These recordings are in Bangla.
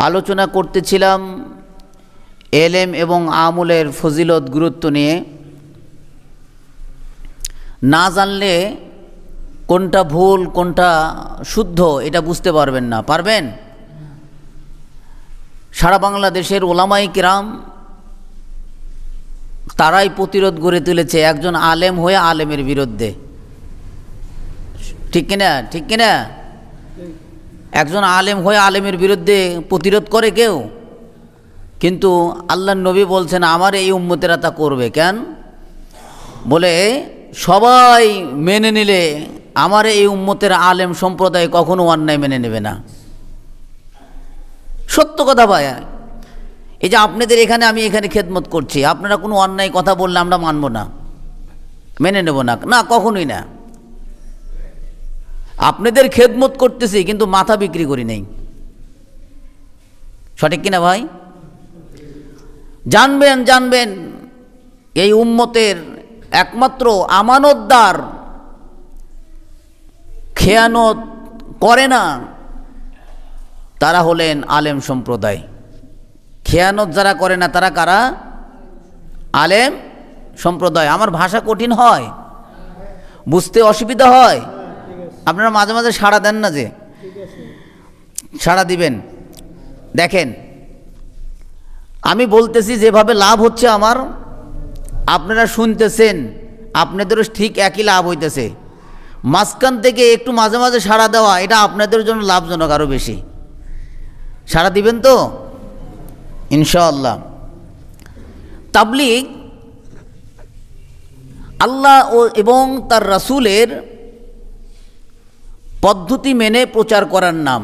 আলোচনা করতেছিলাম এলেম এবং আমলের ফজিলত গুরুত্ব নিয়ে। না জানলে কোনটা ভুল কোনটা শুদ্ধ এটা বুঝতে পারবেন না। পারবেন? সারা বাংলাদেশের ওলামায়ে কিরাম তারাই প্রতিরোধ গড়ে তুলেছে একজন আলেম হয়ে আলেমের বিরুদ্ধে। ঠিক কিনা? ঠিক কিনা? একজন আলেম হয়ে আলেমের বিরুদ্ধে প্রতিরোধ করে কেউ? কিন্তু আল্লাহর নবী বলছেন আমার এই উম্মতেরা তা করবে কেন? বলে সবাই মেনে নিলে আমার এই উম্মতের আলেম সম্প্রদায় কখনো অন্যায় মেনে নেবে না। সত্য কথা ভাই। এই যে আপনাদের এখানে আমি এখানে খেদমত করছি, আপনারা কোনো অন্যায় কথা বললে আমরা মানব না, মেনে নেব না, না কখনোই না। আপনাদের খেদমত করতেছি কিন্তু মাথা বিক্রি করি নাই। সঠিক কিনা ভাই? জানবেন জানবেন এই উম্মতের একমাত্র আমানতদার খেয়ানত করে না তারা হলেন আলেম সম্প্রদায়। খেয়ানত যারা করে না তারা কারা? আলেম সম্প্রদায়। আমার ভাষা কঠিন হয়, বুঝতে অসুবিধা হয়? আপনারা মাঝে মাঝে সাড়া দেন না, যে সাড়া দিবেন। দেখেন আমি বলতেছি যেভাবে লাভ হচ্ছে আমার, আপনারা শুনতেছেন, আপনাদেরও ঠিক একই লাভ হইতেছে। মাঝখান থেকে একটু মাঝে মাঝে সাড়া দেওয়া এটা আপনাদের জন্য লাভজনক আরও বেশি। সাড়া দিবেন তো ইনশাআল্লাহ। তাবলীগ আল্লাহ এবং তার রাসূলের পদ্ধতি মেনে প্রচার করার নাম।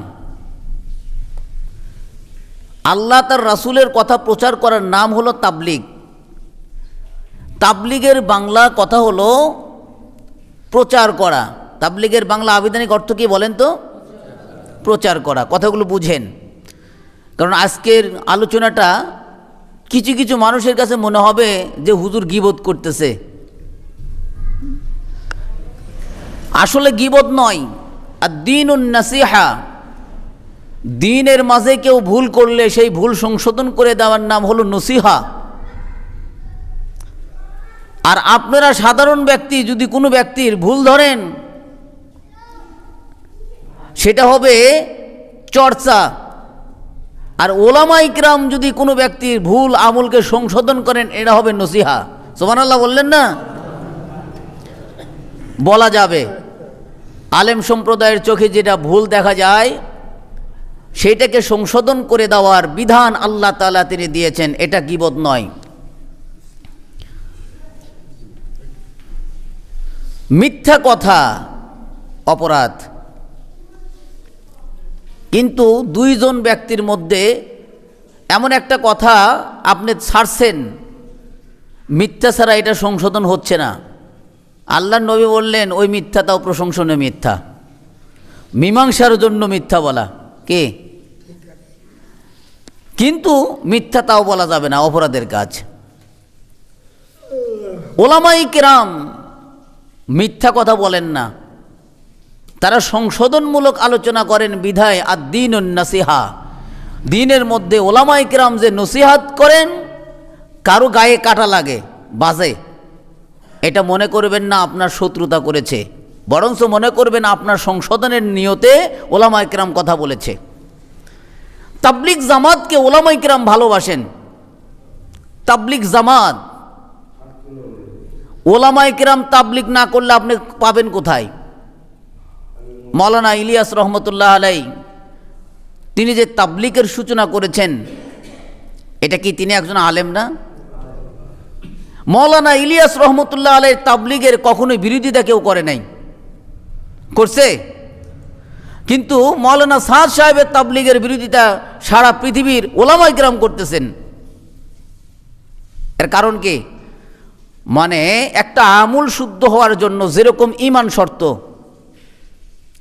আল্লাহ তার রাসূলের কথা প্রচার করার নাম হলো তাবলীগ। তাবলীগের বাংলা কথা হলো প্রচার করা। তাবলীগের বাংলা আবিধানিক অর্থ কি বলেন তো? প্রচার করা। কথাগুলো বুঝেন, কারণ আজকের আলোচনাটা কিছু কিছু মানুষের কাছে মনে হবে যে হুজুর গীবত করতেছে। আসলে গীবত নয়। আর দ্বীনুন নাসিহা, দ্বীনের মাঝে কেউ ভুল করলে সেই ভুল সংশোধন করে দেওয়ার নাম হলো নসিহা। আর আপনারা সাধারণ ব্যক্তি যদি কোনো ব্যক্তির ভুল ধরেন সেটা হবে চর্চা। আর ওলামায়ে কিরাম যদি কোনো ব্যক্তির ভুল আমলকে সংশোধন করেন এটা হবে নসিহা। সুবহানাল্লাহ বললেন না? বলা যাবে আলেম সম্প্রদায়ের চোখে যেটা ভুল দেখা যায় সেইটাকে সংশোধন করে দেওয়ার বিধান আল্লাহ তাআলা তিনি দিয়েছেন, এটা গীবত নয়। মিথ্যা কথা অপরাধ, কিন্তু দুইজন ব্যক্তির মধ্যে এমন একটা কথা আপনি ছাড়ছেন, মিথ্যা ছাড়া এটা সংশোধন হচ্ছে না। আল্লাহর নবী বললেন ওই মিথ্যাটাও প্রশংসনীয় মিথ্যা। মীমাংসার জন্য মিথ্যা বলা কে? কিন্তু মিথ্যাটাও বলা যাবে না, অপরাধের কাজ। ওলামায়ে কিরাম মিথ্যা কথা বলেন না, তারা সংশোধনমূলক আলোচনা করেন। বিধায় আর দ্বীনুন নাসিহা, দ্বীনের মধ্যে ওলামায়ে কিরাম যে নসিহাত করেন কারো গায়ে কাটা লাগে বাজে, এটা মনে করবেন না আপনার শত্রুতা করেছে, বরঞ্চ মনে করবেন আপনার সংশোধনের নিয়তে ওলামায়ে কিরাম কথা বলেছে। তাবলীগ জামাতকে ওলামায়ে কিরাম ভালোবাসেন। তাবলীগ জামাত, ওলামায়ে কিরাম তাবলীগ না করলে আপনি পাবেন কোথায়? মাওলানা ইলিয়াস রহমতুল্লাহ আলাই তিনি যে তাবলীগের সূচনা করেছেন, এটা কি তিনি একজন আলেম না? মাওলানা ইলিয়াস রহমতুল্লাহ আলাই তাবলীগের কখনোই বিরোধিতা কেউ করে নাই, করছে? কিন্তু মাওলানা সাদ সাহেবের তাবলীগের বিরোধিতা সারা পৃথিবীর ওলামায়ে কিরাম করতেছেন। এর কারণ কি? মানে একটা আমল শুদ্ধ হওয়ার জন্য যেরকম ঈমান শর্ত,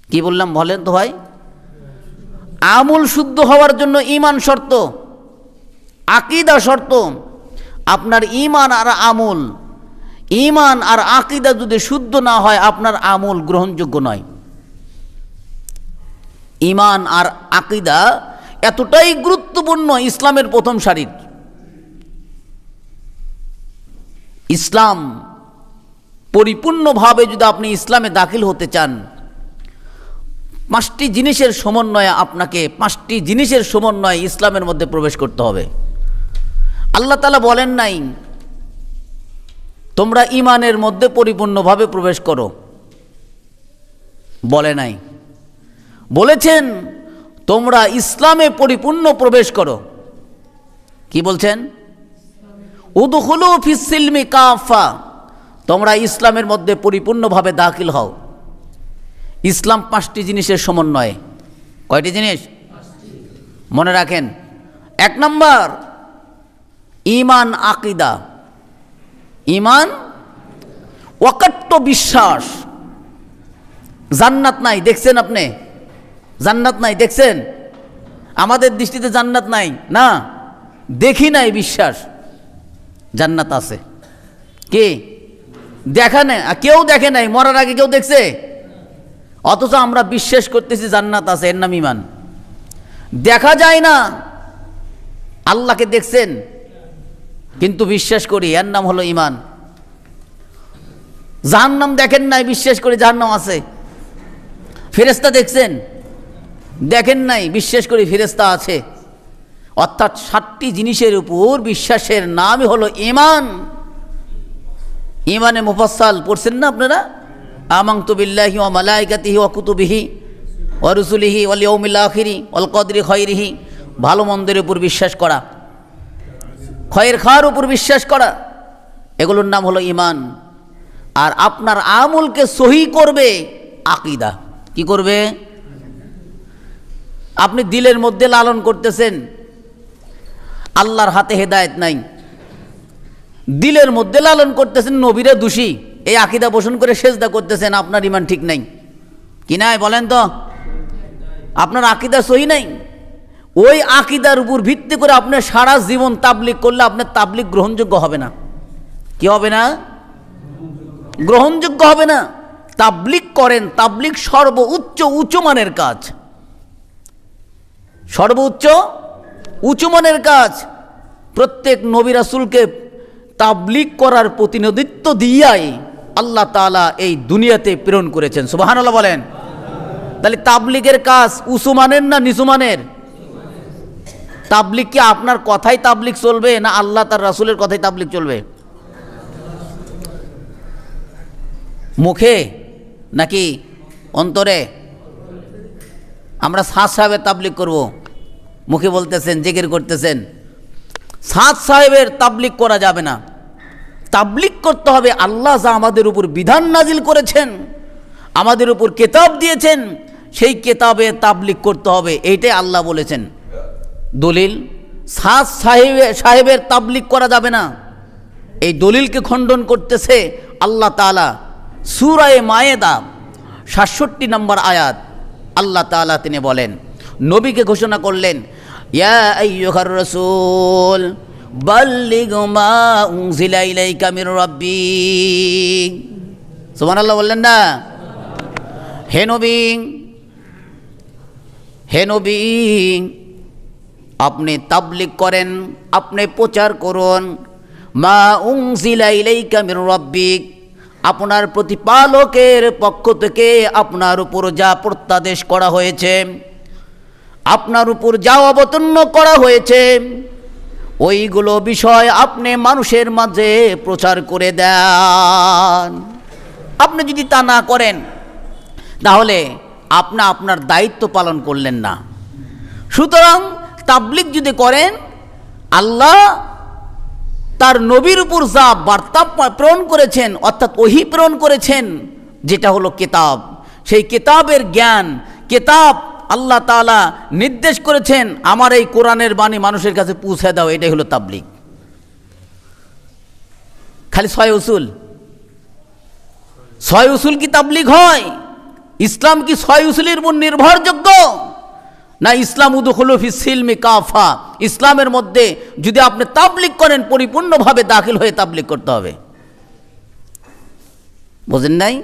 কি বললাম বলেন তো ভাই? আমল শুদ্ধ হওয়ার জন্য ঈমান শর্ত, আকীদা শর্ত। আপনার ঈমান আর আমল, ঈমান আর আকীদা যদি শুদ্ধ না হয় আপনার আমল গ্রহণযোগ্য নয়। ঈমান আর আকীদা এতটাই গুরুত্ব গুরুত্বপূর্ণ, ইসলামের প্রথম সারির। ইসলাম পরিপূর্ণভাবে যদি আপনি ইসলামে দাখিল হতে চান, 5টি জিনিসের সমন্বয়ে আপনাকে 5টি জিনিসের সমন্বয়ে ইসলামের মধ্যে প্রবেশ করতে হবে। আল্লাহ তাআলা বলেন নাই তোমরা ঈমানের মধ্যে পরিপূর্ণভাবে প্রবেশ করো, বলে নাই। বলেছেন তোমরা ইসলামে পরিপূর্ণ প্রবেশ করো। কি বলছেন? উদখুলু ফিস সিলমি কাফা, তোমরা ইসলামের মধ্যে পরিপূর্ণভাবে দাখিল হও। ইসলাম 5টি জিনিসের সমন্বয়ে। কয়টি জিনিস? মনে রাখেন। 1 নম্বর ঈমান আকীদা, ঈমান অকাট্য বিশ্বাস। জান্নাত নাই, দেখছেন আপনি? জান্নাত নাই, দেখছেন? আমাদের দৃষ্টিতে জান্নাত নাই না, দেখি নাই, বিশ্বাস জান্নাত আছে। কি দেখা নেই? কেউ দেখে নাই, মরার আগে কেউ দেখছে? অথচ আমরা বিশ্বাস করতেছি জান্নাত আছে, এর নাম ঈমান। দেখা যায় না, আল্লাহকে দেখছেন কিন্তু বিশ্বাস করি, এর নাম হলো ঈমান। জাহান্নাম দেখেন নাই, বিশ্বাস করি জাহান্নাম আছে। ফেরেশতা দেখছেন? দেখেন নাই, বিশ্বাস করি ফেরেশতা আছে। অর্থাৎ 7টি জিনিসের উপর বিশ্বাসের নামই হলো ঈমান। ঈমানে মুফাসসাল পড়ছেন না আপনারা? আমানতু বিল্লাহি ওয়া মালাইকাতিহি ওয়া কুতুবিহি ওয়া রুসুলিহি ওয়াল ইয়াউমিল আখিরি ওয়াল কদরি খায়রিহি, ভালো মন্দের উপর বিশ্বাস করা, খয়ের খার উপর বিশ্বাস করা, এগুলোর নাম হলো ঈমান। আর আপনার আমলকে সহি করবে আকীদা। কি করবে? আপনি দিলের মধ্যে লালন করতেছেন, আল্লাহর হাতে হেদায়েত নাই, দিলের মধ্যে লালন করতেছেন নবীরে দোষী, এই আকীদা পোষণ করে সেজদা করতেছেন, আপনার ঈমান ঠিক নাই। কি নাই বলেন তো? আপনার আকীদা সহি নাই। ওই আকীদার উপর ভিত্তি করে আপনি সারা জীবন তাবলীগ করলে আপনার তাবলীগ গ্রহণযোগ্য হবে না। কি হবে না? গ্রহণযোগ্য হবে না। তাবলীগ করেন, তাবলীগ সর্বোচ্চ উঁচু মানের কাজ, সর্বোচ্চ উঁচু মানের কাজ। প্রত্যেক নবী রাসূলকে তাবলীগ করার প্রতিনিধিত্ব দিয়াই আল্লাহ তাআলা এই দুনিয়াতে প্রেরণ করেছেন। সুবহানাল্লাহ বলেন। তাহলে তাবলীগের কাজ উঁচু মানের না নিচু মানের? তাবলীগ কি আপনার কথাই তাবলীগ চলবে, না আল্লাহ তার রাসূলের কথাই তাবলীগ চলবে? মুখে নাকি অন্তরে? আমরা সাদ সাহেবের তাবলীগ করব, মুখে বলতেছেন, জিকির করতেছেন। সাদ সাহেবের তাবলীগ করা যাবে না। তাবলীগ করতে হবে আল্লাহ যা আমাদের উপর বিধান নাজিল করেছেন, আমাদের উপর কিতাব দিয়েছেন, সেই কিতাবে তাবলীগ করতে হবে, এইটাই আল্লাহ বলেছেন। দলিল সাদ সাহেবের তাবলীগ করা যাবে না, এই দলিলকে খণ্ডন করতেছে আল্লাহ তাআলা। সূরা মায়েদা ৬৭ নম্বর আয়াত আল্লাহ তাআলা তিনি বলেন, নবীকে ঘোষণা করলেন, ইয়া আইয়ুহার রাসূল বাল্লিগ মা উনজিলা ইলাইকা মির রাব্বিক। সুবহানাল্লাহ বললেন না? হে নবী, হে নবী, আপনি তাবলীগ করেন, আপনি প্রচার করুন, মা উনজিলা ইলাইকা মির রাব্বিক, আপনার প্রতিপালকের পক্ষ থেকে আপনার উপর যা প্রত্যাদেশ করা হয়েছে, আপনার উপর যা অবতীর্ণ করা হয়েছে, ওইগুলো বিষয় আপনি মানুষের মাঝে প্রচার করে দেন। আপনি যদি তা না করেন তাহলে আপনি আপনার দায়িত্ব পালন করলেন না। সুতরাং তাবলীগ যদি করেন, আল্লাহ তার নবীর উপর যা বার্তা প্রেরণ করেছেন, অর্থাৎ ওহী প্রেরণ করেছেন, যেটা হলো কিতাব, সেই কিতাবের জ্ঞান, কিতাব আল্লাহ তাআলা নির্দেশ করেছেন আমার এই কোরআনের বাণী মানুষের কাছে পৌঁছে দাও, এটাই হলো তাবলীগ। খালি 6 উসুল, 6 উসুল কি তাবলীগ হয়? ইসলাম কি 6 উসুলের উপর নির্ভরযোগ্য? না, ইসলাম উদখুলু ফিস সিলমি কাফা, ইসলামের মধ্যে যদি আপনি তাবলীগ করেন পরিপূর্ণভাবে দাখিল হয়ে তাবলীগ করতে হবে। বুঝেন নাই?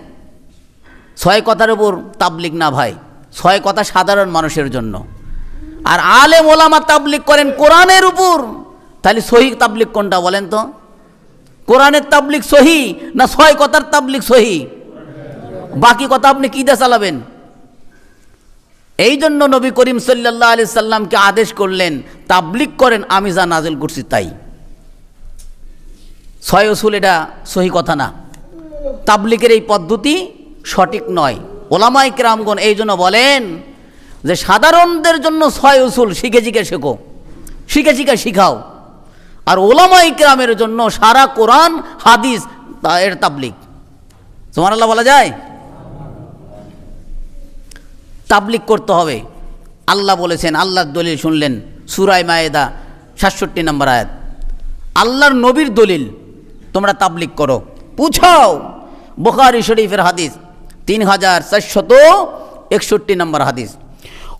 6 কথার উপর তাবলীগ না ভাই, 6 কথা সাধারণ মানুষের জন্য। আর আলেম ওলামা তাবলিগ করেন কোরআনের উপর, তাহলে সহি তাবলিগ কোনটা বলেন তো? কোরআনের তাবলিগ সহি না ছয় কথার তাবলিগ সহি? বাকি কথা আপনি কি দিয়ে চালাবেন? এই জন্য নবী করিম সাল্লাল্লাহু আলাইহি সাল্লামকে আদেশ করলেন তাবলিগ করেন, আমি যা নাজিল করছি তাই। ছয় উসুল এটা সহি কথা না, তাবলিগের এই পদ্ধতি সঠিক নয়। ওলামায়ে কেরামগণ এই জন্য বলেন যে সাধারণদের জন্য ছয় উসুল শিখে শিখে শেখো, শিখে শিখে শিখাও, আর ওলামায়ে কেরামের জন্য সারা কোরআন হাদিস এর তাবলিগ। সুবহানাল্লাহ বলা যায়? তাবলিগ করতে হবে। আল্লাহ বলেছেন, আল্লাহর দলিল শুনলেন সূরা মায়েদা ৬৭ নম্বর আয়াত, আল্লাহর নবীর দলিল তোমরা তাবলিগ করো, পুছাও। বুখারী শরীফের হাদিস ৩৪৬১ নম্বর হাদিস।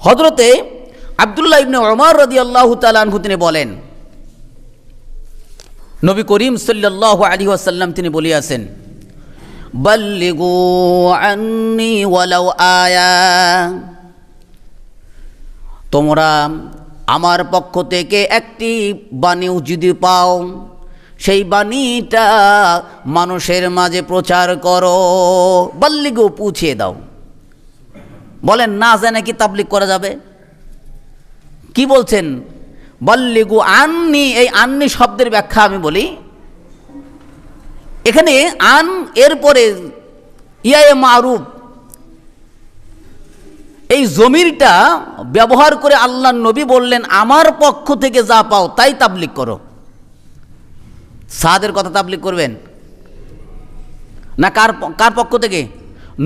হযরতে আব্দুল্লাহ ইবনে উমর রাদিয়াল্লাহু তাআলা আনহু তিনি বলেন, নবী করিম সাল্লাল্লাহু আলাইহি ওয়াসাল্লাম তিনি বলিয়াছেন, বাল্লিগু আন্নি ওয়ালাউ আয়া, তোমরা আমার পক্ষ থেকে একটি বাণীও যদি পাও, সেই বাণীটা মানুষের মাঝে প্রচার করো। বাল্লিগু পৌঁছিয়ে দাও। বলেন না জানে কি তাবলিগ করা যাবে? কি বলছেন? বাল্লিগু আন্নি, এই আন্নি শব্দের ব্যাখ্যা আমি বলি। এখানে আন এরপরে ইয়ে মারুফ, এই জমিরটা ব্যবহার করে আল্লাহর নবী বললেন আমার পক্ষ থেকে যা পাও তাই তাবলিগ করো। সাদের কথা তাবলিগ করবেন না কার পক্ষ থেকে?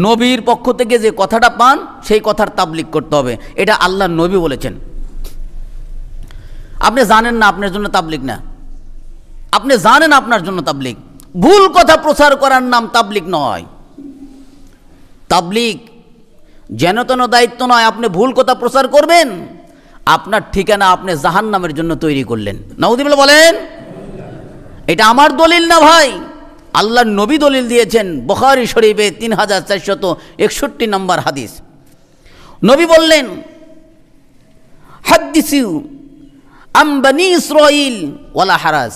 নবীর পক্ষ থেকে যে কথাটা পান সেই কথার তাবলিগ করতে হবে, এটা আল্লাহর নবী বলেছেন। আপনি জানেন না আপনার জন্য তাবলিগ না, আপনি জানেন আপনার জন্য তাবলিগ। ভুল কথা প্রচার করার নাম তাবলিগ নয়। তাবলিগ যেন তেন দায়িত্ব নয়। আপনি ভুল কথা প্রচার করবেন, আপনার ঠিকানা আপনি জাহান্নামের জন্য তৈরি করলেন। নাউযুবিল্লাহ বলেন। এটা আমার দলিল না ভাই, আল্লাহর নবী দলিল দিয়েছেন। বুখারী শরীফে ৩৪৬১ নম্বর হাদিস। নবী বললেন, হাদ্দিসু আম বনি ইসরাঈল ওয়ালা হারাজ,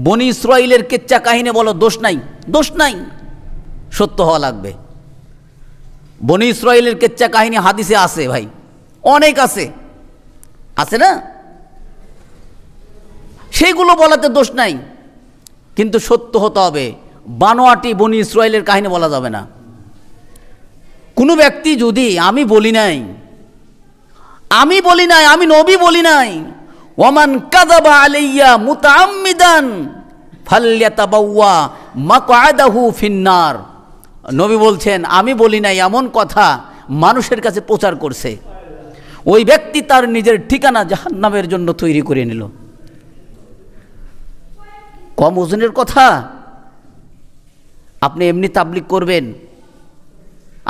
বনি ইসরাঈলের কিচ্ছা কাহিনী বলো, দোষ নাই, দোষ নাই, সত্য হওয়া লাগবে। বনি ইসরাঈলের কিচ্ছা কাহিনী হাদিসে আছে ভাই, অনেক আছে, আছে না? সেইগুলো বলাতে দোষ নাই, কিন্তু সত্য হতে হবে। বানোয়াটি বনি ইসরাঈলের কাহিনী বলা যাবে না। কোনো ব্যক্তি যদি আমি বলি নাই, আমি নবী বলি নাই, ওয়ামান কাযাবা আলাইয়া মুতাআম্মিদান ফালইয়াতাবাওয়া মাকআদাহু ফিন্নার, নবী বলছেন আমি বলি নাই এমন কথা মানুষের কাছে প্রচার করছে, ওই ব্যক্তি তার নিজের ঠিকানা জাহান্নামের জন্য তৈরি করে নিল। কম ওজনের কথা? আপনি এমনি তাবলিগ করবেন,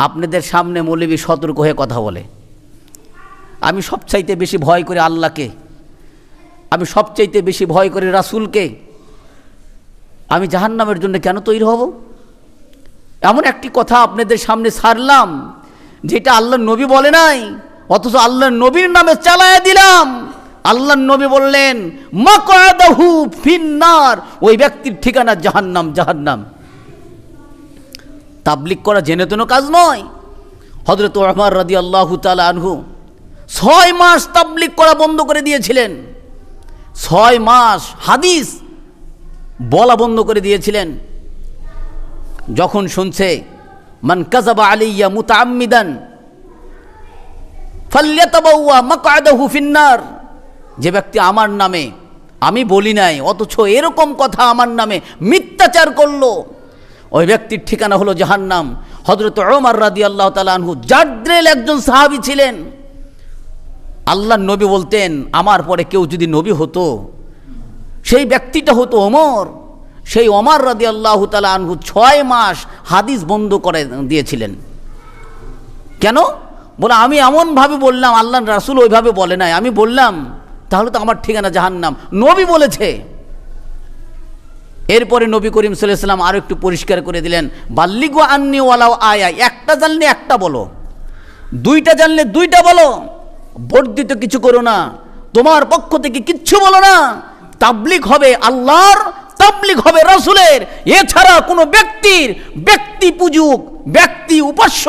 আপনাদের সামনে মৌলবী সতর্ক হয়ে কথা বলে, আমি সবচাইতে বেশি ভয় করি আল্লাহকে, আমি সবচাইতে বেশি ভয় করি রাসূলকে, আমি জাহান্নামের জন্য কেন তৈরি হব? এমন একটি কথা আপনাদের সামনে ছাড়লাম যেটা আল্লাহর নবী বলে নাই, অথচ আল্লাহর নবীর নামে চালায়া দিলাম। আল্লাহর নবী বললেন মাকআদাহু ফিন্নার, ওই ব্যক্তির ঠিকানা জাহান্নাম, জাহান্নাম। তাবলিগ করা জেনে তেন কাজ নয়। হযরত ওমর রাদিয়াল্লাহু তাআলা আনহু 6 মাস তাবলিগ করা বন্ধ করে দিয়েছিলেন। 6 মাস হাদিস বলা বন্ধ করে দিয়েছিলেন। যখন শুনছে মান কাযাবা আলাইয়া মুতাআম্মিদান ফালইয়াতাবাওয়া মাকআদাহু ফিন্নার, যে ব্যক্তি আমার নামে, আমি বলি নাই অথচ এরকম কথা আমার নামে মিথ্যাচার করলো, ওই ব্যক্তির ঠিকানা হলো জাহান্নাম। হযরত ওমর রাদিয়াল্লাহু তাআলা আনহু জাদ্রেল একজন সাহাবী ছিলেন। আল্লাহর নবী বলতেন আমার পরে কেউ যদি নবী হতো সেই ব্যক্তিটা হতো ওমর। সেই ওমর রাদিয়াল্লাহু তাআলা আনহু 6 মাস হাদিস বন্ধ করে দিয়েছিলেন। কেন? বলে আমি এমনভাবে বললাম, আল্লাহর রাসূল ওইভাবে বলে নাই, আমি বললাম, তাহলে তো আমার ঠিকানা জাহান্নাম, নবী বলেছে। এরপরে নবী করিম সাল্লাল্লাহু আলাইহি ওয়াসাল্লাম আরো একটু পরিষ্কার করে দিলেন, বাল্লিগু আন্নি ওয়ালাউ আয়া, একটা জানলে একটা বলো, দুইটা জানলে দুইটা বলো, বর্ধিত কিছু করো না, তোমার পক্ষ থেকে কিচ্ছু বলো না। তাবলীগ হবে আল্লাহর, তাবলীগ হবে রাসূলের। এছাড়া কোনো ব্যক্তির ব্যক্তি পূজক, ব্যক্তি উপাস্য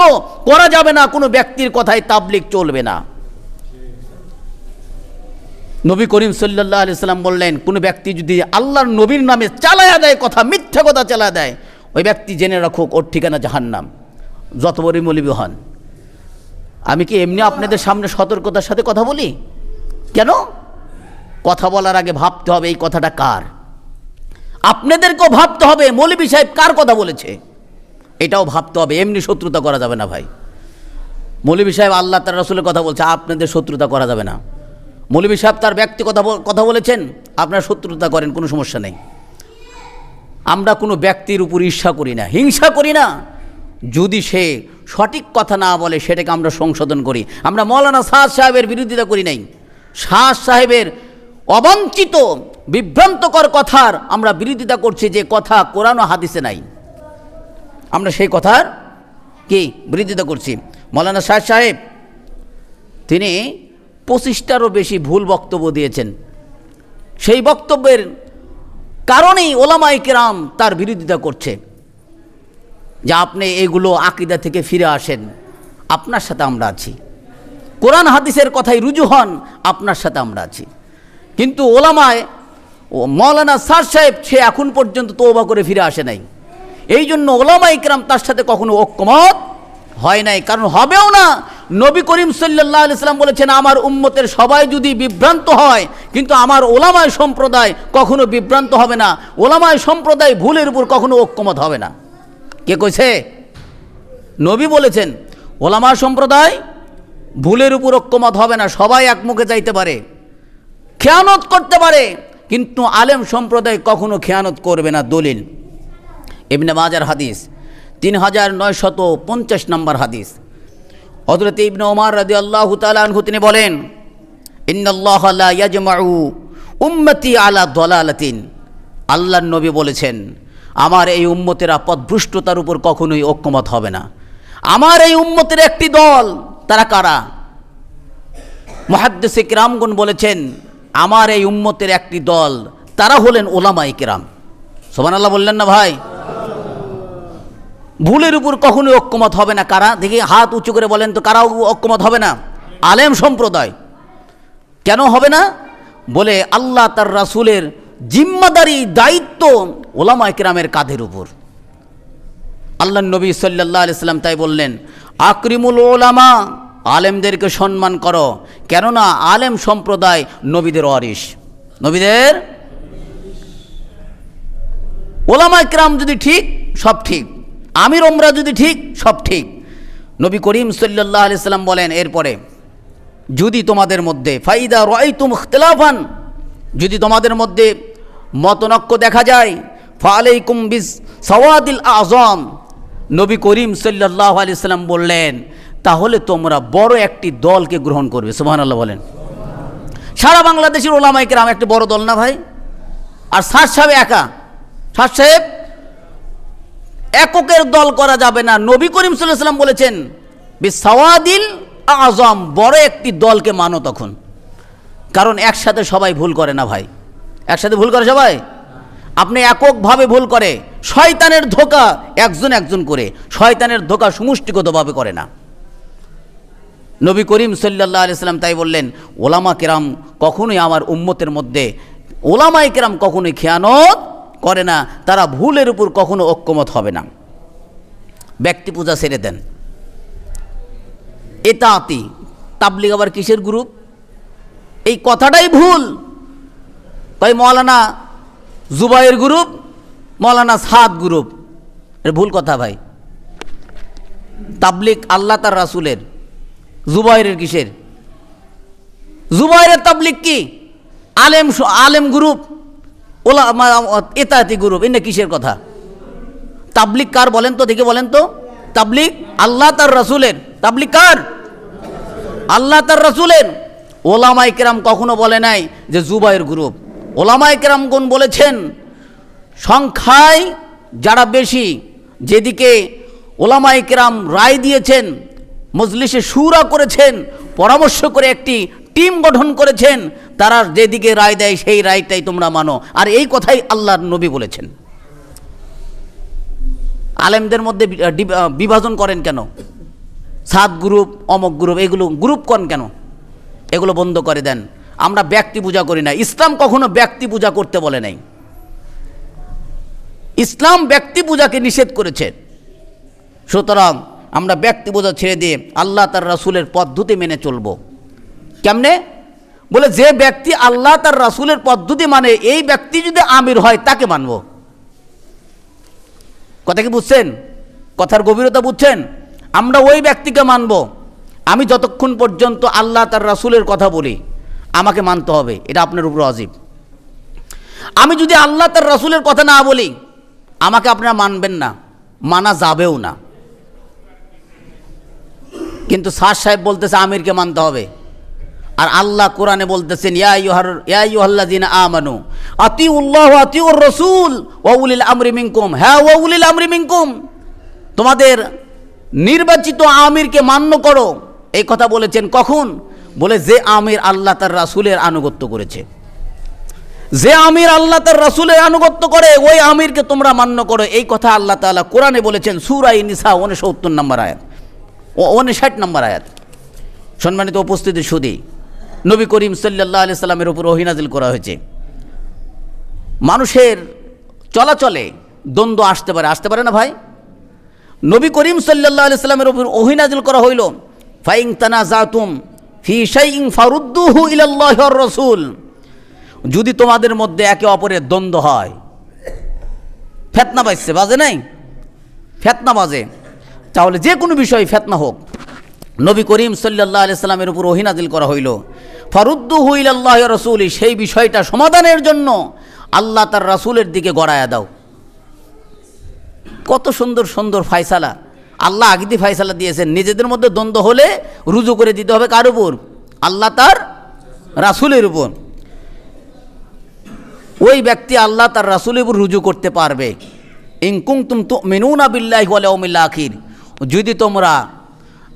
করা যাবে না। কোনো ব্যক্তির কথায় তাবলীগ চলবে না। নবী করিম সাল্লাল্লাহু আলাইহি সাল্লাম বললেন, কোনো ব্যক্তি যদি আল্লাহর নবীর নামে চালায়া দেয় কথা, মিথ্যা কথা চালায়া দেয়, ওই ব্যক্তি জেনে রাখুক ওর ঠিকানা জাহান্নাম, যত বড়ই মৌলবি হন। আমি কি এমনি আপনাদের সামনে সতর্কতার সাথে কথা বলি? কেন? কথা বলার আগে ভাবতে হবে এই কথাটা কার। আপনাদেরকেও ভাবতে হবে মৌলবি সাহেব কার কথা বলেছে, এটাও ভাবতে হবে। এমনি শত্রুতা করা যাবে না ভাই। মৌলবি সাহেব আল্লাহ তার রাসূলের কথা বলছে, আপনাদের শত্রুতা করা যাবে না। মৌলবি সাহেব তার ব্যক্তিগত কথা বলেছেন, আপনারা শত্রুতা করেন, কোনো সমস্যা নেই। আমরা কোনো ব্যক্তির উপর ঈর্ষা করি না, হিংসা করি না। যদি সে সঠিক কথা না বলে সেটাকে আমরা সংশোধন করি। আমরা মৌলানা সাদ সাহেবের বিরোধিতা করি নাই। সাদ সাহেবের অবাঞ্ছিত বিভ্রান্তকর কথার আমরা বিরোধিতা করছি, যে কথা কোরআন ও হাদিসে নাই, আমরা সেই কথার কি বিরোধিতা করছি। মৌলানা সাদ সাহেব তিনি 25টারও বেশি ভুল বক্তব্য দিয়েছেন। সেই বক্তব্যের কারণেই ওলামায়ে কেরাম তার বিরোধিতা করছে, যে আপনি এগুলো আকীদা থেকে ফিরে আসেন, আপনার সাথে আমরা আছি। কোরআন হাদিসের কথাই রুজু হন, আপনার সাথে আমরা আছি। কিন্তু ওলামায় মৌলানা সাদ সাহেব সে এখন পর্যন্ত তওবা করে ফিরে আসে নাই। এই জন্য ওলামায়ে কেরাম তার সাথে কখনো ঐক্যমত হয় নাই, কারণ হবেও না। নবী করিম সাল্লাল্লাহু আলাইহি সাল্লাম বলেছেন, আমার উম্মতের সবাই যদি বিভ্রান্ত হয়, কিন্তু আমার ওলামায়ে সম্প্রদায় কখনো বিভ্রান্ত হবে না। ওলামায়ে সম্প্রদায় ভুলের উপর কখনো ঐক্যমত হবে না। কে কইছে? নবী বলেছেন ওলামা সম্প্রদায় ভুলের উপর ঐক্যমত হবে না। সবাই একমুখে যাইতে পারে, খেয়ানত করতে পারে, কিন্তু আলেম সম্প্রদায় কখনো খেয়ানত করবে না। দলিল ইবনে মাজার হাদিস 3950 নম্বর হাদিস। হযরত ইবনে ওমর রাদিয়াল্লাহু তাআলা আনহু তিনি বলেন, ইন্নাল্লাহা লা ইয়াজমাউ উম্মতি আলা দালালাতিন। আল্লাহর নবী বলেছেন, আমার এই উম্মতেরা পথভ্রষ্টতার উপর কখনোই ঐক্যমত হবে না। আমার এই উম্মতের একটি দল, তারা কারা? মুহাদ্দিসে কিরামগণ বলেছেন, আমার এই উম্মতের একটি দল, তারা হলেন ওলামায়ে কেরাম। সুবহানাল্লাহ বললেন না ভাই? ভুলের উপর কখনোই ঐক্যমত হবে না। কারা? দেখি হাত উঁচু করে বলেন তো, কারা ঐক্যমত হবে না? আলেম সম্প্রদায়। কেন হবে না? বলে আল্লাহ তার রাসূলের জিম্মাদারি, দায়িত্ব ওলামায়ে কেরামের কাঁধের উপর। আল্লাহর নবী সাল্লাল্লাহু আলাইহি সাল্লাম তাই বললেন, আকরিমুল উলামা, আলেমদেরকে সম্মান করো, কেননা আলেম সম্প্রদায় নবীদের ওয়ারিস। নবীদের ওলামায়ে কেরাম যদি ঠিক, সব ঠিক। আমির ওমরা যদি ঠিক, সব ঠিক। নবী করিম সাল্লাল্লাহু আলাইহি সাল্লাম বলেন এরপরে, যদি তোমাদের মধ্যে ফাইদা রাআইতুম ইখতিলাফান, যদি তোমাদের মধ্যে মতনৈক্য দেখা যায়, ফালাইকুম বিস সাওয়াদিল আযম, নবী করিম সাল্লাল্লাহু আলাইহি সাল্লাম বললেন, তাহলে তোমরা বড় একটি দলকে গ্রহণ করবে। সুবহানাল্লাহ বলেন। সারা বাংলাদেশের ওলামায়ে কেরাম একটা বড় দল না ভাই? আর সাদ সাহেব একা? সাদ সাহেব এককের দল করা যাবে না। নবী করিম সাল্লাল্লাহু আলাইহি সাল্লাম বলেছেন, বিস সাওয়াদিল আযম, বড় একটি দলকে মানো তখন। কারণ একসাথে সবাই ভুল করে না ভাই। একসাথে ভুল করে সবাই? আপনি এককভাবে ভুল করে, শয়তানের ধোঁকা একজন একজন করে, শয়তানের ধোঁকা সমষ্টিগতভাবে করে না। নবী করিম সাল্লাল্লাহু আলাইহি সাল্লাম তাই বললেন, ওলামা কেরাম কখনোই আমার উম্মতের মধ্যে, ওলামায়ে কেরাম কখনোই খেয়ানত করে না, তারা ভুলের উপর কখনো ঐক্যমত হবে না। ব্যক্তি পূজা ছেড়ে দেন। ইতাআতি, তাবলীগ আবার কিসের গ্রুপ? এই কথাটাই ভুল। ভাই মৌলানা জুবায়ের গ্রুপ, মৌলানা সাদ গ্রুপ, এর ভুল কথা ভাই। তাবলীগ আল্লাহ তার রাসূলের, জুবায়ের কিসের? জুবায়ের তাবলীগ কি? আলেম গ্রুপ, ওলামা ইতাআতি গ্রুপ, এনে কিসের কথা? তাবলীগ কার বলেন তো, দেখে বলেন তো। তাবলীগ আল্লাহ তার রাসূলের। তাবলীগ কার? আল্লাহ তার রাসূলের। ওলামায়ে কেরাম কখনো বলে নাই যে জুবায়ের গ্রুপ। ওলামায়ে কেরামগণ বলেছেন, সংখ্যায় যারা বেশি, যেদিকে ওলামায়ে কেরাম রায় দিয়েছেন, মজলিসে শুরা করেছেন, পরামর্শ করে একটি টিম গঠন করেছেন, তারা যেদিকে রায় দেয় সেই রায়টাই তোমরা মানো। আর এই কথাই আল্লাহর নবী বলেছেন। আলেমদের মধ্যে বিভাজন করেন কেন? সাত গ্রুপ, অমক গ্রুপ, এগুলো গ্রুপ করেন কেন? এগুলো বন্ধ করে দেন। আমরা ব্যক্তি পূজা করি না। ইসলাম কখনো ব্যক্তি পূজা করতে বলে নাই। ইসলাম ব্যক্তি পূজাকে নিষেধ করেছে। সুতরাং আমরা ব্যক্তি পূজা ছেড়ে দিয়ে আল্লাহ তার রাসূলের পদ্ধতি মেনে চলব। কেমনে? বলে যে ব্যক্তি আল্লাহ তার রাসূলের পদ্ধতি মানে, এই ব্যক্তি যদি আমির হয় তাকে মানব। কথা কি বুঝছেন? কথার গভীরতা বুঝছেন? আমরা ওই ব্যক্তিকে মানব। আমি যতক্ষণ পর্যন্ত আল্লাহ তার রাসূলের কথা বলি আমাকে মানতে হবে, এটা আপনার উপর ওয়াজিব। আমি যদি আল্লাহ তার রাসূলের কথা না বলি আমাকে আপনারা মানবেন না, মানা যাবেও না। কিন্তু স্যার সাহেব বলতেছে আমিরকে মানতে হবে, আর আল্লাহ কোরআনে বলতেছেন ইয়া আইয়ুহাল্লাযিনা আমানু আতিউল্লাহ ওয়া আতিউর রাসূল ওয়া উলিল আমরি মিনকুম। হ্যাঁ, ওয়া উলিল আমরি মিনকুম, তোমাদের নির্বাচিত আমিরকে মান্য করো। এই কথা বলেছেন কখন? বলে যে আমির আল্লাহ তার রাসূলের আনুগত্য করেছে। যে আমির আল্লাহ তার রাসূলের আনুগত্য করে ওই আমিরকে তোমরা মান্য করো। এই কথা আল্লাহ তাআলা কোরআনে বলেছেন সূরা নিসা 69 নম্বর আয়াত, 59 নম্বর আয়াত। সম্মানিত উপস্থিতি সুধী, নবী করিম সাল্লাল্লাহু আলাইহি সাল্লামের উপর ওহী নাজিল করা হয়েছে। মানুষের চলাচলে দ্বন্দ্ব আসতে পারে না ভাই? নবী করিম সাল্লাল্লাহু আলাইহি সাল্লামের উপর ওহী নাজিল করা হইল ফাইন তানাজাতুম ফি শাইইন ফারুদ্দুহু ইলাল্লাহি ওয়ার রাসূল। যদি তোমাদের মধ্যে একে অপরের দ্বন্দ্ব হয়, ফিতনা বাজে নাই, ফিতনা বাজে, তাহলে যে কোনো বিষয় ফিতনা হোক, নবী করিম সাল্লাল্লাহু আলাইহি সাল্লামের উপর ওহী নাজিল করা হইল ফারুদ্দুহু ইলাল্লাহি ওয়ার রাসূল, সেই বিষয়টা সমাধানের জন্য আল্লাহ তার রাসূলের দিকে গড়ায়া দাও। কত সুন্দর সুন্দর ফয়সালা আল্লাহ আগে দিয়ে ফয়সালা দিয়েছেন। নিজেদের মধ্যে দ্বন্দ্ব হলে রুজু করে দিতে হবে কার উপর? আল্লাহ তার রাসূলের উপর। ওই ব্যক্তি আল্লাহ তার রাসূলের উপর রুজু করতে পারবে ইন কুনতুম তুমিনুনা বিল্লাহি ওয়াল ইয়াউমিল আখির, যদি তোমরা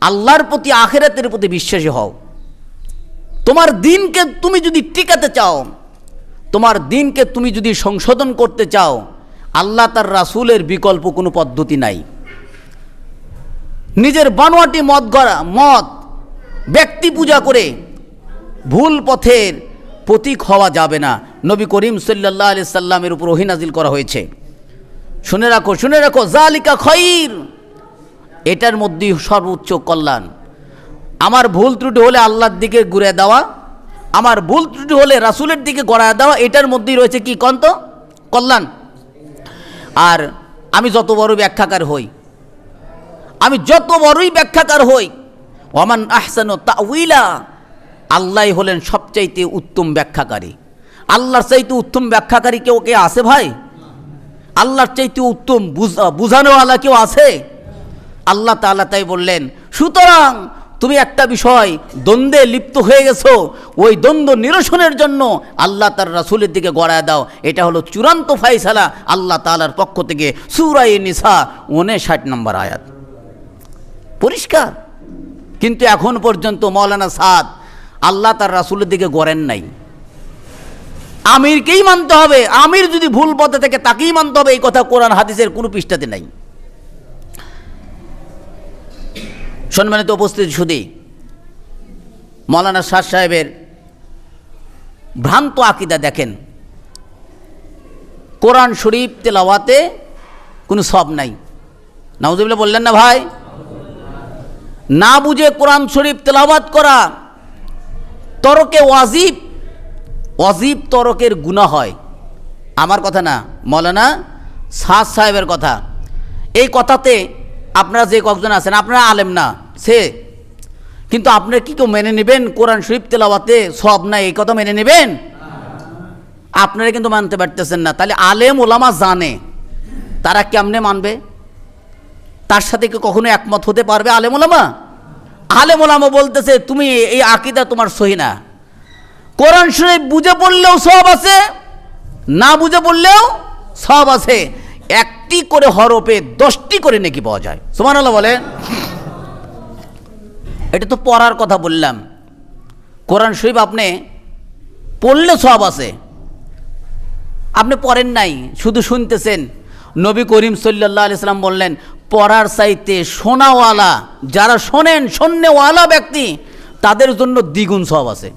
আল্লাহর প্রতি আখিরাতের প্রতি বিশ্বাসী হও। তোমার দিনকে তুমি যদি টিকাতে চাও, তোমার দিনকে তুমি যদি সংশোধন করতে চাও, আল্লাহ তার রাসূলের বিকল্প কোনো পদ্ধতি নাই। নিজের বানোয়াটি মত ব্যক্তি পূজা করে ভুল পথের প্রতীক হওয়া যাবে না। নবী করিম সাল্লাল্লাহু আলাইহি সাল্লামের উপর ওহী নাজিল করা হয়েছে। শুনে রাখো যালিকা খায়র, এটার মধ্যেই সর্বোচ্চ কল্যাণ। আমার ভুল ত্রুটি হলে আল্লাহর দিকে ঘুরে দেওয়া, আমার ভুল ত্রুটি হলে রাসূলের দিকে গড়ায় দেওয়া, এটার মধ্যেই রয়েছে কি কন্ত? কল্যাণ। আর আমি যত বড় ব্যাখ্যাকার হই, ওয়ামান আহসানু তাউইলা, আল্লাহই হলেন সবচাইতে উত্তম ব্যাখ্যাকারী। আল্লাহর চাইতে উত্তম ব্যাখ্যাকারী কেউ আছে ভাই? আল্লাহর চাইতে উত্তম বুঝানোওয়ালা কেউ আছে? আল্লাহ তাআলা তাই বললেন, সুতরাং তুমি একটা বিষয় দ্বন্দ্বে লিপ্ত হয়ে গেছো, ওই দ্বন্দ্ব নিরসনের জন্য আল্লাহ তার রাসূলের দিকে গড়ায় দাও। এটা হলো চূড়ান্ত ফয়সালা আল্লাহ তাআলার পক্ষ থেকে। সূরা নিসা 59 নম্বর আয়াত, পরিষ্কার। কিন্তু এখন পর্যন্ত মাওলানা সাদ আল্লাহ তার রাসূলের দিকে গড়েন নাই। আমিরকেই মানতে হবে, আমির যদি ভুল পথে থেকে তাকেই মানতে হবে, এই কথা কোরআন হাদিসের কোনো পৃষ্ঠাতে নাই। সম্মানিত উপস্থিতি সুধী, মাওলানা সাদ সাহেবের ভ্রান্ত আকীদা দেখেন। কোরআন শরীফ তেলাওয়াতে কোনো সওয়াব নাই। নাউজুবিল্লাহ বললেন না ভাই? না বুঝে কোরআন শরীফ তেলাওয়াত করা তরকে ওয়াজিব তরকের গুনাহ হয়। আমার কথা না, মাওলানা সাদ সাহেবের কথা। এই কথাতে আপনারা যে কয়েকজন আছেন, আপনারা আলেম না সে, কিন্তু আপনারা কি কেউ মেনে নেবেন কোরআন শরীফ তেলাওয়াতে সওয়াব নাই? এই কথা মেনে নেবেন? আপনারা কিন্তু মানতে পারতেছেন না। তাহলে আলেম ওলামা জানে, তারা কেমনে মানবে? তার সাথে কি কখনো একমত হতে পারবে আলেম ওলামা? আলেম ওলামা বলতেছে তুমি এই আকীদা তোমার সহি না। কোরআন শরীফ বুঝে পড়লেও সওয়াব আছে, না বুঝে পড়লেও সওয়াব আছে। একটি করে হরফে 10টি করে নেকি পাওয়া যায়। সুবহানাল্লাহ বলেন। এটা তো পড়ার কথা বললাম। কোরআন শরীফ আপনি পড়লে সওয়াব আছে, আপনি পড়েন নাই, শুধু শুনতেছেন। নবী করিম সাল্লাল্লাহু আলাইহি সাল্লাম বললেন, পড়ার চাইতে শোনাওয়ালা, যারা শোনেন, শোনেওয়ালা ব্যক্তি, তাদের জন্য দ্বিগুণ সওয়াব আছে।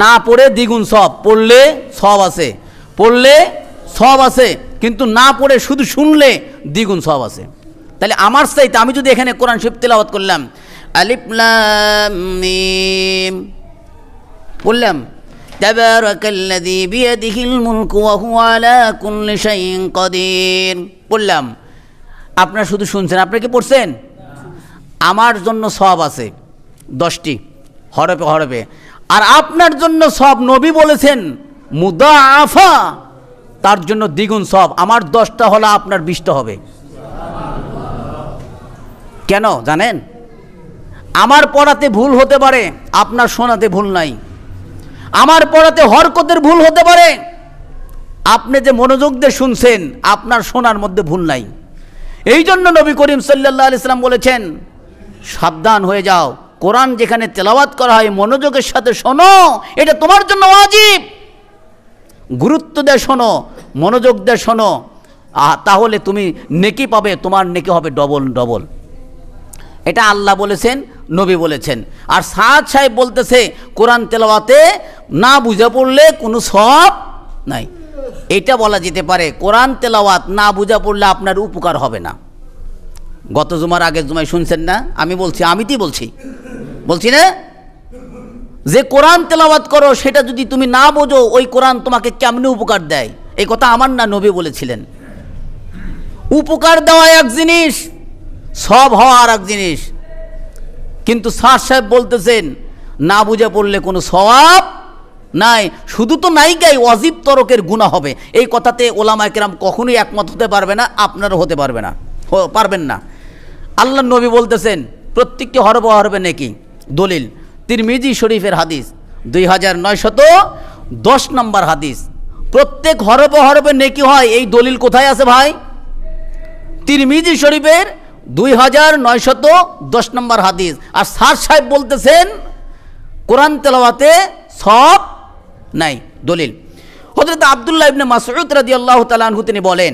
না পড়ে দ্বিগুণ সওয়াব, পড়লে সওয়াব আছে, পড়লে সওয়াব আছে, কিন্তু না পড়ে শুধু শুনলে দ্বিগুণ সওয়াব আছে। তাহলে আমার চাইতে আমি যদি এখানে কোরআন শরীফ তেলাওয়াত করলাম, আলিফ লাম মিম বললাম, তাবারাকাল্লাযী বিয়াদিহিল মুলকু ওয়া হুয়া আলা কুল্লি শাইইন কাদির বললাম, আপনারা শুধু শুনছেন, আপনারা কি পড়ছেন? আমার জন্য সওয়াব আছে 10টি হরফে হরফে, আর আপনার জন্য সওয়াব নবী বলেছেন মুদাআফা, তার জন্য দ্বিগুণ সওয়াব। আমার 10টা হলো, আপনার 20টা হবে। কেন জানেন? আমার পড়াতে ভুল হতে পারে, আপনার শোনাতে ভুল নাই। আমার পড়াতে হরকতের ভুল হতে পারে, আপনি যে মনোযোগ দিয়ে শুনছেন, আপনার শোনার মধ্যে ভুল নাই। এই জন্য নবী করিম সাল্লাল্লাহু আলাইহি সাল্লাম বলেছেন, সাবধান হয়ে যাও, কোরআন যেখানে তেলাওয়াত করা হয় মনোযোগের সাথে শোনো, এটা তোমার জন্য ওয়াজিব। গুরুত্ব দিয়ে শোনো, মনোযোগ দিয়ে শোনো, তাহলে তুমি নেকি পাবে, তোমার নেকি হবে ডবল ডবল। এটা আল্লাহ বলেছেন, নবী বলেছেন। আর সাদ সাহেব বলতেছে কোরআন তেলাওয়াতে না বুঝে পড়লে কোনো সওয়াব নাই। এটা বলা যেতে পারে, কোরআন তেলাওয়াত না বুঝে পড়লে আপনার উপকার হবে না। গত জুমার আগের জুমায় শুনছেন না? আমি বলছি, বলছি না, যে কোরআন তেলাওয়াত করো সেটা যদি তুমি না বোঝো, ওই কোরআন তোমাকে কেমনে উপকার দেয়, এই কথা আমার না, নবী বলেছিলেন। উপকার দেওয়া এক জিনিস, সব হওয়া আর এক জিনিস। কিন্তু সাদ সাহেব বলতেছেন না বুঝে পড়লে কোনো সওয়াব নাই। শুধু তো নাইকাই, ওয়াজিব তরকের গুনাহ হবে। এই কথাতে ওলামায়ে কেরাম কখনোই একমত হতে পারবে না, আপনারও হতে পারবেন না। আল্লাহর নবী বলতেছেন প্রত্যেকটি হরফে হরফে নেকি। দলিল তিরমিজি শরীফের হাদিস 2910 নম্বর হাদিস, প্রত্যেক হরফে হরফে নেকি হয়। এই দলিল কোথায় আছে ভাই? তিরমিজি শরীফের 2910 নম্বর হাদিস। আর সাদ সাহেব বলতেছেন কোরআন তেলাওয়াতে সওয়াব নাই। দলিল হযরত আব্দুল্লাহ ইবনে মাসউদ রাদিয়াল্লাহু তাআলা আনহু তিনি বলেন,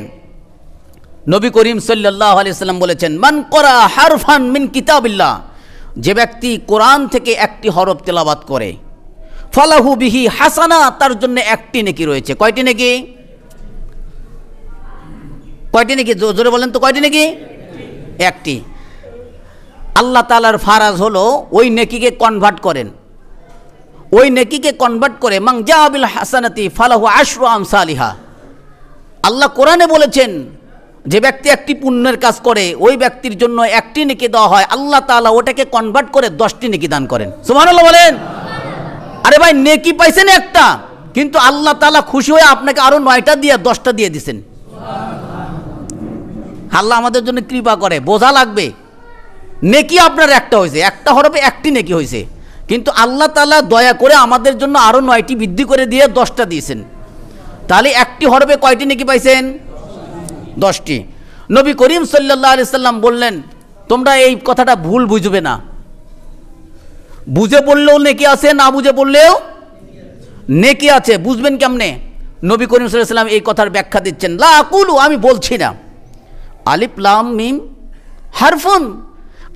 নবী করিম সাল্লাল্লাহু আলাইহি সাল্লাম বলেছেন, মান ক্বারা হারফান মিন কিতাবিল্লাহ, যে ব্যক্তি কোরআন থেকে একটি হরফ তেলাওয়াত করে, ফালাহু বিহি হাসানা, তার জন্য একটি নেকি রয়েছে। কয়টি নেকি? জোরে বলেন তো, কয়টি নেকি? একটি। আল্লাহ তাআলার ফারাজ হলো ওই নেকিকে কনভার্ট করেন, ওই নেকিকে কনভার্ট করে মান জা বিল হাসানাতি ফালাহু আশরু আমসালিহা। আল্লাহ কোরআনে বলেছেন যে ব্যক্তি একটি পুণ্যের কাজ করে, ওই ব্যক্তির জন্য একটি নেকি দেওয়া হয়, আল্লাহ তাআলা ওটাকে কনভার্ট করে 10টি নেকি দান করেন। সুবহানাল্লাহ বলেন। আরে ভাই, নেকি পাইছেন একটা, কিন্তু আল্লাহ তাআলা খুশি হয়ে আপনাকে আরো 9টা দিয়ে 10টা দিয়ে দিছেন। আল্লাহ আমাদের জন্য কৃপা করে, বোঝা লাগবে। নেকি আপনার একটা হয়েছে, একটা হরফে একটি নেকি হয়েছে, কিন্তু আল্লাহ তাআলা দয়া করে আমাদের জন্য আরো 9টি বৃদ্ধি করে দিয়ে 10টা দিয়েছেন। তাহলে একটি হরফে কয়টি নেকি পাইছেন? 10টি। নবী করিম সাল্লাল্লাহু আলাইহি সাল্লাম বললেন, তোমরা এই কথাটা ভুল বুঝবে না, বুঝে পড়লেও নেকি আছে, না বুঝে পড়লেও নেকি আছে। বুঝবেন কেমনে? নবী করিম সাল্লাল্লাহু আলাইহি সাল্লাম এই কথার ব্যাখ্যা দিচ্ছেন, লা আকুলু, আমি বলছি না, আলিফ লাম মিম হারফুন,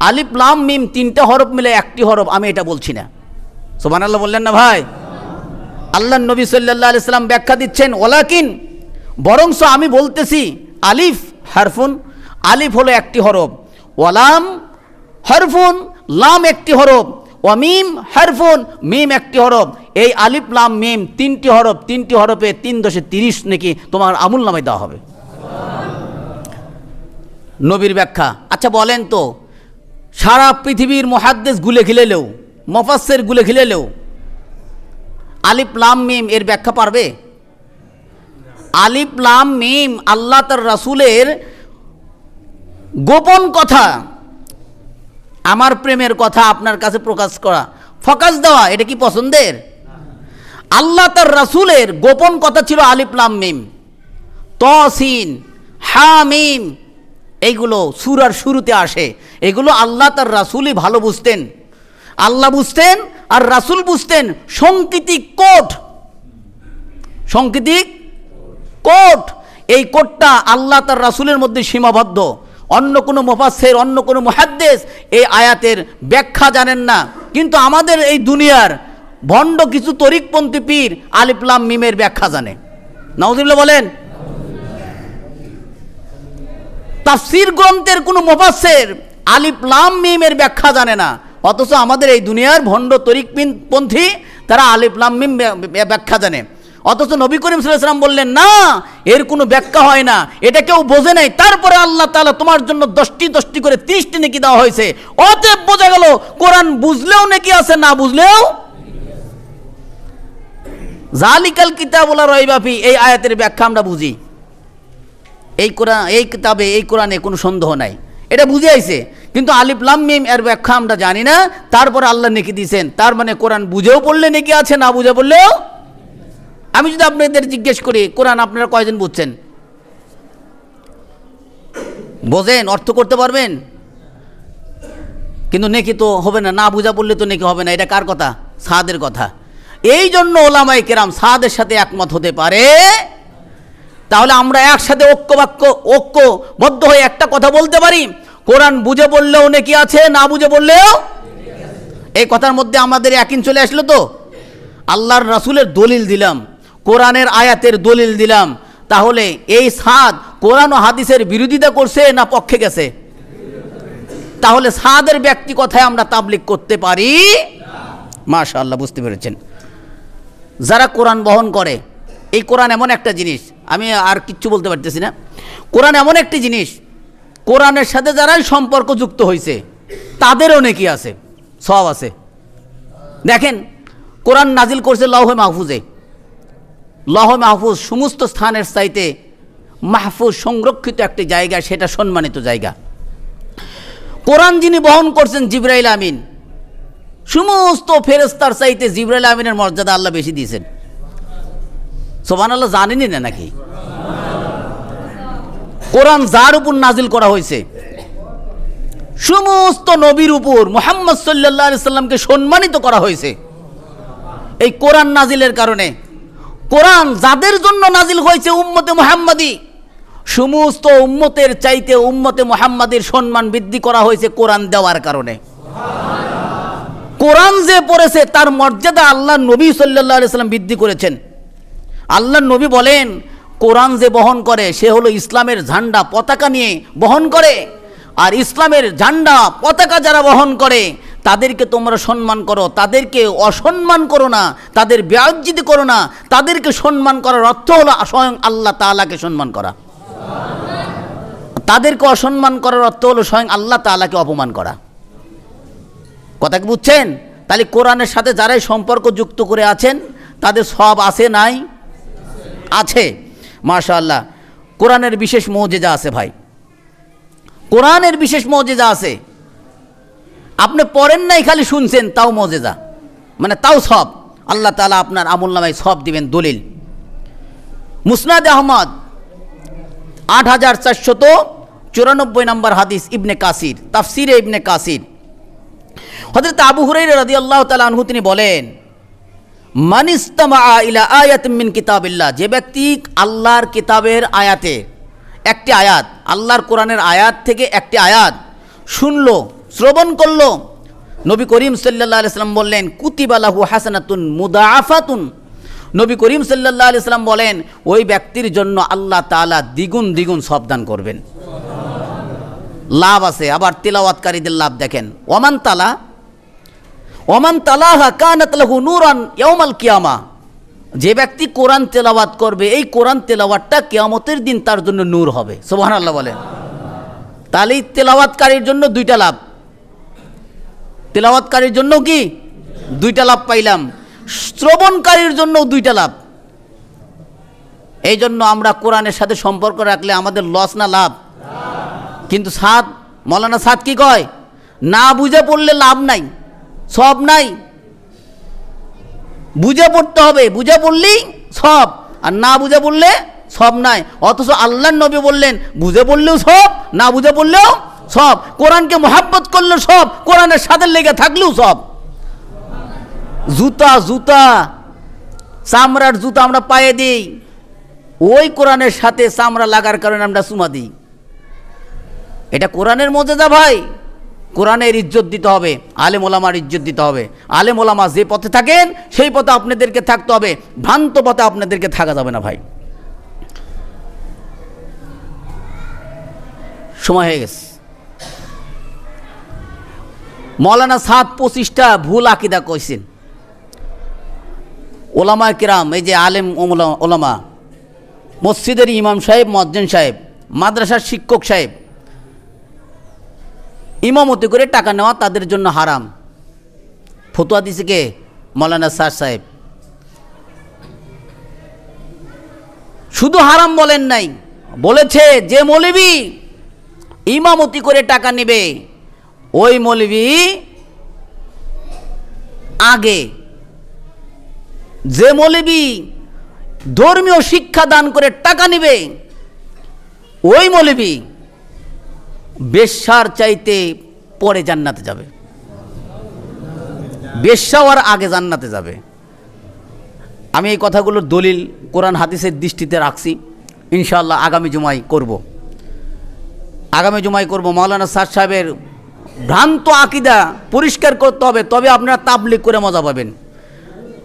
আলিফ লাম মিম 3টা হরফ মিলে একটি হরফ, আমি এটা বলছি না। সুবহানাল্লাহ বললেন না ভাই? আল্লাহর নবী সাল্লাল্লাহু আলাইহি সাল্লাম ব্যাখ্যা দিচ্ছেন, ওয়ালাকিন, বরংস আমি বলতেছি, আলিফ হারফুন, আলিফ হলো একটি হরফ, ওয়ালাম হারফুন, লাম একটি হরফ, ওয়া মিম হারফুন, মিম একটি হরফ। এই আলিফ লাম মিম 3টি হরফ, 3টি হরফে 3 × 30 নাকি তোমার আমল নামে দেওয়া হবে। নবীর ব্যাখ্যা। আচ্ছা বলেন তো, সারা পৃথিবীর মুহাদ্দিস গুলে খিলেলেও, মুফাসসির গুলে খিলেলেও আলিফ লাম মিম এর ব্যাখ্যা পারবে? আলিফ লাম মিম আল্লাহ তার রাসূলের গোপন কথা, আমার প্রেমের কথা আপনার কাছে প্রকাশ করা, ফোকাস দেওয়া, এটা কি পছন্দের? আল্লাহ তার রাসূলের গোপন কথা ছিল আলিফ লাম মিম, ত সিন হা মিম, এইগুলো সূরার শুরুতে আসে, এগুলো আল্লাহ তার রাসূলই ভালো বুঝতেন। আল্লাহ বুঝতেন আর রাসূল বুঝতেন সাংকেতিক কোড, সাংকেতিক কোড। এই কোডটা আল্লাহ তার রাসূলের মধ্যে সীমাবদ্ধ। অন্য কোনো মুফাসসির, অন্য কোনো মুহাদ্দিস এই আয়াতের ব্যাখ্যা জানেন না। কিন্তু আমাদের এই দুনিয়ার ভণ্ড কিছু তরিকপন্থী পীর আলিফ লাম মিমের ব্যাখ্যা জানে। নাউযুবিল্লাহ বলেন। তাফসীর গ্রন্থের কোনো মুফাসসির আলিফ লাম মিমের ব্যাখ্যা জানে না, অথচ আমাদের এই দুনিয়ার ভণ্ড তরিকপন্থী তারা আলিফ লাম মিম ব্যাখ্যা জানে। অথচ নবী করিম সাল্লাল্লাহু আলাইহি ওয়াসাল্লাম বললেন না, এর কোনো ব্যাখ্যা হয় না, এটা কেউ বোঝে নাই, তারপরে আল্লাহ তাআলা তোমার জন্য 10টি করে 30টি নেকি দেওয়া হয়েছে। অতএব বোঝা গেল কোরআন বুঝলেও নেকি আছে, না বুঝলেও। জালিকাল কিতাবু লা রাইবা ফি, এই আয়াতের ব্যাখ্যা আমরা বুঝি। এই কোরআন, এই কিতাবে, এই কোরআনে কোনো সন্দেহ নাই, এটা বুঝে আইছে। কিন্তু আলিফ লাম মিম এর ব্যাখ্যা আমরা জানি না, তারপরে আল্লাহ নেকি দিয়েছেন। তার মানে কোরআন বুঝেও পড়লে নেকি আছে, না বুঝে পড়লেও। আমি যদি আপনাদের জিজ্ঞেস করি কোরআন আপনারা কয়জন বুঝছেন? বোঝেন, অর্থ করতে পারবেন, কিন্তু নেকি তো হবে না, না বুঝা পড়লে তো নেকি হবে না। এটা কার কথা? সাদের কথা। এই জন্য ওলামায়ে কেরাম সাদের সাথে একমত হতে পারে। তাহলে আমরা একসাথে ঐক্যবদ্ধ হয়ে একটা কথা বলতে পারি, কোরআন বুঝে পড়লেও নেকি আছে, না বুঝে পড়লেও। এই কথার মধ্যে আমাদের একই চলে আসলো তো। আল্লাহর রাসূলের দলিল দিলাম, কোরআনের আয়াতের দলিল দিলাম, তাহলে এই সাদ কোরআন ও হাদিসের বিরোধিতা করছে না পক্ষে গেছে? তাহলে সাদের ব্যক্তি কথায় আমরা তাবলীগ করতে পারি? মাশাআল্লাহ, বুঝতে পেরেছেন। যারা কোরআন বহন করে, এই কোরআন এমন একটা জিনিস, আমি আর কিচ্ছু বলতে পারতেছি না। কোরআন এমন একটি জিনিস, কোরআনের সাথে যারাই সম্পর্ক যুক্ত হয়েছে তাদেরও নেকি আছে, সওয়াব আছে। দেখেন, কোরআন নাজিল করছে লৌহে মাহফুজে। লৌহে মাহফুজ সমস্ত স্থানের চাইতে মাহফুজ, সংরক্ষিত একটি জায়গা, সেটা সম্মানিত জায়গা। কোরআন যিনি বহন করছেন জিবরাইল আমিন, সমস্ত ফেরেশতার চাইতে জিবরাইল আমিনের মর্যাদা আল্লাহ বেশি দিয়েছেন। সুবহানাল্লাহ, জানেনই না নাকি? কোরআন যার উপর নাজিল করা হয়েছে, সমস্ত নবীর উপর মুহাম্মদ সাল্লাল্লাহু আলাইহি সাল্লামকে সম্মানিত করা হয়েছে এই কোরআন নাজিলের কারণে। কোরআন যাদের জন্য নাজিল হয়েছে, উম্মতে মুহাম্মাদি, সমস্ত উম্মতের চাইতে উম্মতে মুহাম্মাদির সম্মান বৃদ্ধি করা হয়েছে কোরআন দেওয়ার কারণে। কোরআন যে পড়েছে তার মর্যাদা আল্লাহ নবী সাল্লাল্লাহু আলাইহি সাল্লাম বৃদ্ধি করেছেন। আল্লাহ নবী বলেন, কোরআন যে বহন করে সে হলো ইসলামের ঝান্ডা পতাকা নিয়ে বহন করে, আর ইসলামের ঝান্ডা পতাকা যারা বহন করে তাদেরকে তোমরা সম্মান করো, তাদেরকে অসম্মান করো না, তাদের বেইজ্জতি করো না। তাদেরকে সম্মান করার অর্থ হলো স্বয়ং আল্লাহ তাআলাকে সম্মান করা। তাদেরকে অসম্মান করার অর্থ হলো স্বয়ং আল্লাহ তাআলাকে অপমান করা। কথা কি বুঝছেন? তাহলে কোরআনের সাথে যারাই সম্পর্ক যুক্ত করে আছেন তাদের সওয়াব আছে, নাই? আছে। মাশাআল্লাহ, কোরআনের বিশেষ মুজিজা আছে ভাই, কোরআনের বিশেষ মুজিজা আছে। আপনি পড়েন নাই, খালি শুনছেন, তাও মুজিজা, মানে তাও সওয়াব। আল্লাহ তাআলা আপনার আমলনামায় সওয়াব দিবেন। দলিল মুসনাদ আহমদ 8494 নম্বর হাদিস, ইবনে কাসির, তাফসিরে ইবনে কাসির। হযরত আবু হুরায়রা রাদিয়াল্লাহু তাআলা আনহু তিনি বলেন, মান ইসতামা ইলা আয়াতিন মিন কিতাবিল্লাহ, যে ব্যক্তি আল্লাহর কিতাবের আয়াতে একটি আয়াত, আল্লাহর কোরআনের আয়াত থেকে একটি আয়াত শুনলো, শ্রবণ করলো, নবী করিম সাল্লাল্লাহু আলাইহি সাল্লাম বললেন, কুতিবা লাহু হাসানাতুন মুদাআফাতুন। নবী করিম সাল্লাল্লাহু আলাইহি সাল্লাম বলেন, ওই ব্যক্তির জন্য আল্লাহ তাআলা দ্বিগুণ দ্বিগুণ সওয়াব দান করবেন। লাভ আছে। আবার তিলাওয়াতকারীদের লাভ দেখেন, ওমান তালাহা কানাত লাহু নূরান ইয়াউমাল কিয়ামা। যে ব্যক্তি কোরআন তেলাওয়াত করবে, এই কোরআন তেলাওয়াতটা কিয়ামতের দিন তার জন্য নূর হবে। সুবহানাল্লাহ বলেন। তাহলে তেলাওয়াতকারীর জন্য দুইটা লাভ, তেলাওয়াতকারীর জন্য কি দুইটা লাভ পাইলাম, শ্রবণকারীর জন্য দুইটা লাভ। এই জন্য আমরা কোরআনের সাথে সম্পর্ক রাখলে আমাদের লস না লাভ? কিন্তু সাদ, মৌলানা সাদ কি কয়, না বুঝে পড়লে লাভ নাই, সব নাই। বুঝে পড়তে হবে, বুঝে পড়লেই সব, আর না বুঝে পড়লে সব নাই। অথচ আল্লাহর নবী বললেন বুঝে পড়লেও সব, না বুঝে পড়লেও সব। কোরআনকে মহাব্বত করলে সব, কোরআনের সাথে লেগে থাকলেও সব। জুতা জুতা চামড়ার জুতা আমরা পায়ে দিই, ওই কোরআনের সাথে চামড়া লাগার কারণে আমরা চুমা দিই। এটা কোরআনের মর্যাদা ভাই। কোরআনের ইজ্জত দিতে হবে, আলেম ওলামার ইজ্জত দিতে হবে। আলেম ওলামা যে পথে থাকেন সেই পথে আপনাদেরকে থাকতে হবে, ভ্রান্ত পথে আপনাদেরকে থাকা যাবে না ভাই। সময় হয়ে গেছে। মৌলানা সাদ 25টা ভুল আকিদা কইছেন। ওলামা কিরাম, এই যে আলেম ওলামা, মসজিদের ইমাম সাহেব, মুয়াজ্জিন সাহেব, মাদ্রাসার শিক্ষক সাহেব, ইমামতি করে টাকা নেওয়া তাদের জন্য হারাম। ফতোয়া দিছে কে? মৌলানা সাদ সাহেব। শুধু হারাম বলেন নাই, বলেছে যে মৌলবি ইমামতি করে টাকা নেবে ওই মৌলবি আগে, যে মৌলবি ধর্মীয় শিক্ষা দান করে টাকা নেবে ওই মৌলবি বেশ্যার চাইতে পরে জান্নাতে যাবে, বেশ্যা হওয়ার আগে জান্নাতে যাবে। আমি এই কথাগুলোর দলিল কোরআন হাদিসের দৃষ্টিতে রাখছি, ইনশাআল্লাহ আগামী জুমায় করব। আগামী জুমায় করব। মাওলানা সাদ সাহেবের ভ্রান্ত আকীদা পরিষ্কার করতে হবে, তবে আপনারা তাবলিগ করে মজা পাবেন।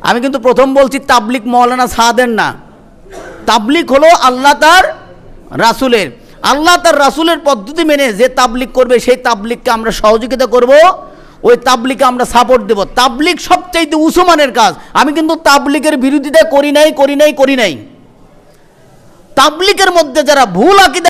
আমি কিন্তু প্রথম বলছি তাবলিগ মাওলানা সাদের না, তাবলিগ হলো আল্লাহ তার রাসূলের। আল্লাহ তার রাসূলের পদ্ধতি মেনে যে তাবলিগ করবে সেই তাবলিগকে আমরা সহযোগিতা করব, ওই তাবলিগকে আমরা সাপোর্ট দেব। তাবলিগ সবচাইতে উঁচু মানের কাজ। আমি কিন্তু তাবলিগের বিরোধিতা করি নাই। তাবলিগের মধ্যে যারা ভুল আকীদা